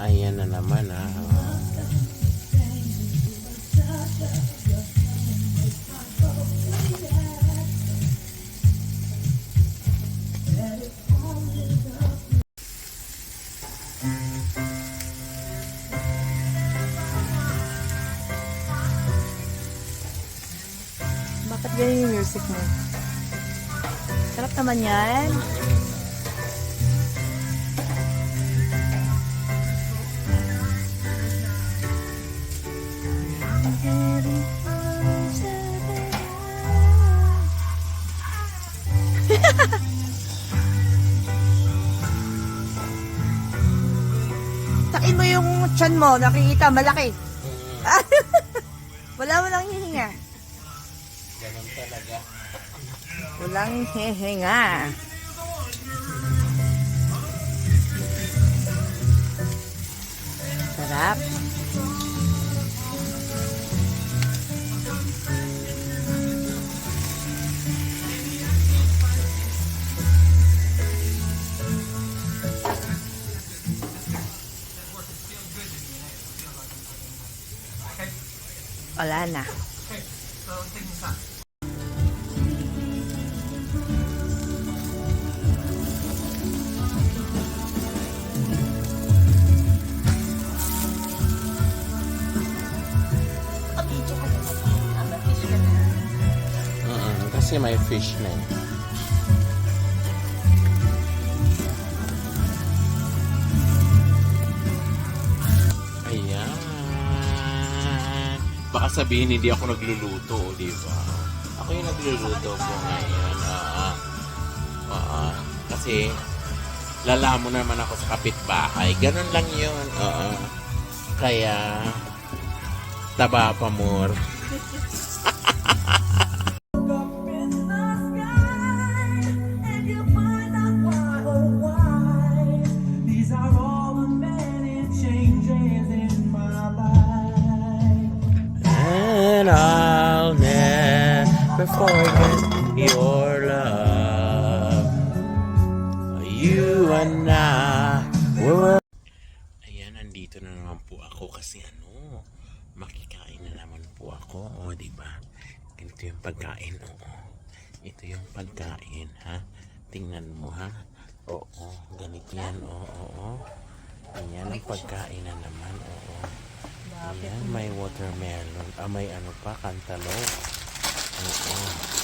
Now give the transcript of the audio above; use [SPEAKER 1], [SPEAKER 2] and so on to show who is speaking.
[SPEAKER 1] Ayan na naman ah.
[SPEAKER 2] Bakit ganyan yung music mo? Sarap naman yan. Takin mo yung tiyan mo, nakikita, malaki. Wala mo lang hihinga.
[SPEAKER 1] Ganun talaga.
[SPEAKER 2] Walang hihinga. Sarap. Wala na.
[SPEAKER 1] Kasi may fish na eh. Ayan. Baka sabihin hindi ako nagluluto, di ba? Ako yung nagluluto po ngayon. Kasi lalamo naman ako sa kapitbahay. Ganun lang yun. Kaya taba pa more. And I'll never forget your love. You and I were... Ayan, nandito na naman po ako kasi makikain na naman po ako. O, diba? Ganito yung pagkain, Ito yung pagkain, ha? Tingnan mo, ha? Oo, ganito yan, oo. Ayan ang pagkain na naman, oo. Ayan, may watermelon. May cantaloupe. Oo.